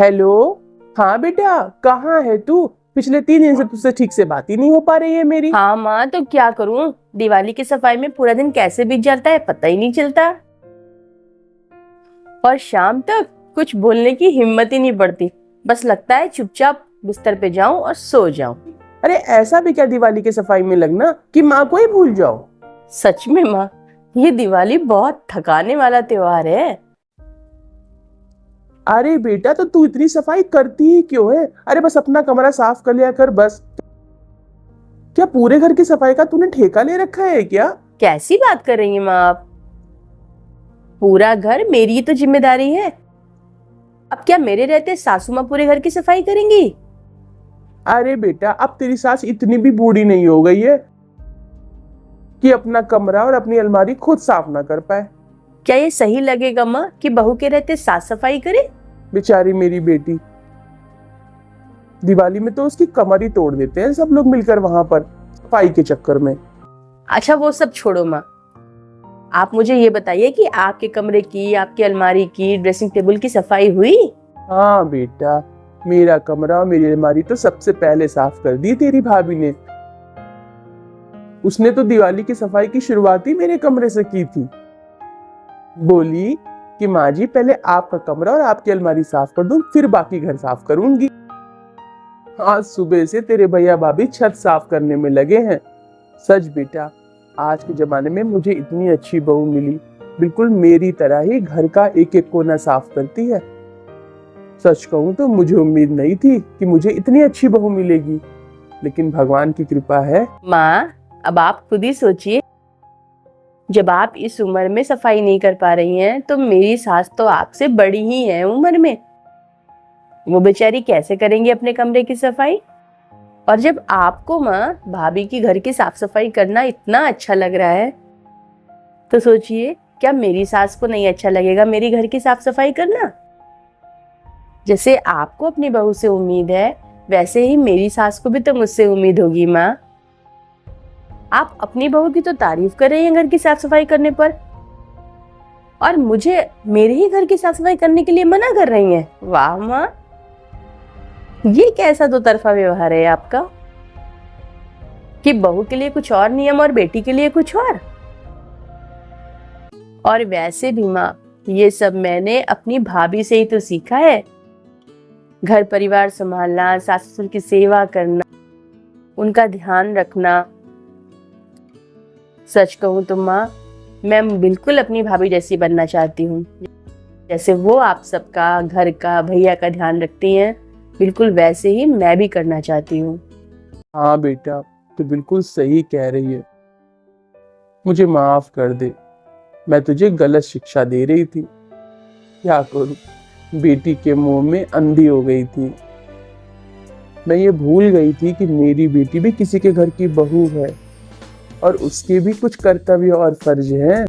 Hello. हाँ बेटा, कहाँ है तू? पिछले 3 दिन से तुझसे ठीक से बात ही नहीं हो पा रही है मेरी। हाँ माँ, तो क्या करूँ, दिवाली की सफाई में पूरा दिन कैसे बीत जाता है पता ही नहीं चलता। और शाम तक कुछ बोलने की हिम्मत ही नहीं पड़ती, बस लगता है चुपचाप बिस्तर पे जाऊं और सो जाऊं। अरे ऐसा भी क्या दिवाली की सफाई में लगना कि माँ को ही भूल जाओ। सच में माँ, ये दिवाली बहुत थकाने वाला त्योहार है। अरे बेटा, तो तू इतनी सफाई करती ही क्यों है? अरे बस अपना कमरा साफ कर लिया कर बस। क्या पूरे घर की सफाई का तूने ठेका ले रखा है क्या? कैसी बात कर रही हैं माँ आप? पूरा घर मेरी ही तो जिम्मेदारी है। अब क्या मेरे रहते सासू माँ पूरे घर की सफाई करेंगी? अरे बेटा, अब तेरी सास इतनी भी बूढ़ी नहीं हो गई है कि अपना कमरा और अपनी अलमारी खुद साफ ना कर पाए। क्या ये सही लगेगा माँ कि बहू के रहते साफ सफाई करे? बेचारी मेरी बेटी, दिवाली में तो उसकी कमर ही तोड़ देते हैं सब लोग मिलकर वहां पर सफाई के चक्कर में। अच्छा वो सब छोड़ो माँ, आप मुझे ये बताइए कि आपके कमरे की, आपकी अलमारी की, ड्रेसिंग टेबल की सफाई हुई? हाँ बेटा, मेरा कमरा और मेरी अलमारी तो सबसे पहले साफ कर दी तेरी भाभी ने। उसने तो दिवाली की सफाई की शुरुआत ही मेरे कमरे से की थी। बोली कि माँ जी पहले आपका कमरा और आपकी अलमारी साफ कर दूं, फिर बाकी घर साफ करूंगी। आज सुबह से तेरे भैया भाभी छत साफ करने में लगे हैं। सच बेटा, आज के जमाने में मुझे इतनी अच्छी बहू मिली, बिल्कुल मेरी तरह ही घर का एक एक कोना साफ करती है। सच कहूं तो मुझे उम्मीद नहीं थी कि मुझे इतनी अच्छी बहू मिलेगी, लेकिन भगवान की कृपा है। माँ, अब आप खुद ही सोचिए, जब आप इस उम्र में सफाई नहीं कर पा रही हैं तो मेरी सास तो आपसे बड़ी ही है उम्र में। वो बेचारी कैसे करेंगी अपने कमरे की सफाई? और जब आपको माँ भाभी की घर की साफ सफाई करना इतना अच्छा लग रहा है, तो सोचिए क्या मेरी सास को नहीं अच्छा लगेगा मेरी घर की साफ सफाई करना? जैसे आपको अपनी बहू से उम्मीद है, वैसे ही मेरी सास को भी तो मुझसे उम्मीद होगी माँ। आप अपनी बहू की तो तारीफ कर रही हैं घर की साफ सफाई करने पर, और मुझे मेरे ही घर की साफ सफाई करने के लिए मना कर रही हैं। वाह माँ, ये कैसा दो तरफा व्यवहार है आपका कि बहू के लिए कुछ और नियम और बेटी के लिए कुछ और वैसे भी माँ, ये सब मैंने अपनी भाभी से ही तो सीखा है। घर परिवार संभालना, सास ससुर की सेवा करना, उनका ध्यान रखना। सच कहूँ तो माँ, मैं बिल्कुल अपनी भाभी जैसी बनना चाहती हूँ। जैसे वो आप सबका, घर का, भैया का ध्यान रखती हैं, बिल्कुल वैसे ही मैं भी करना चाहती हूँ। हाँ बेटा, तू बिल्कुल सही कह रही है। मुझे माफ कर दे, मैं तुझे गलत शिक्षा दे रही थी। क्या करूं, बेटी के मुंह में अंधी हो गई थी। मैं ये भूल गई थी कि मेरी बेटी भी किसी के घर की बहू है और उसके भी कुछ कर्तव्य और फर्ज हैं।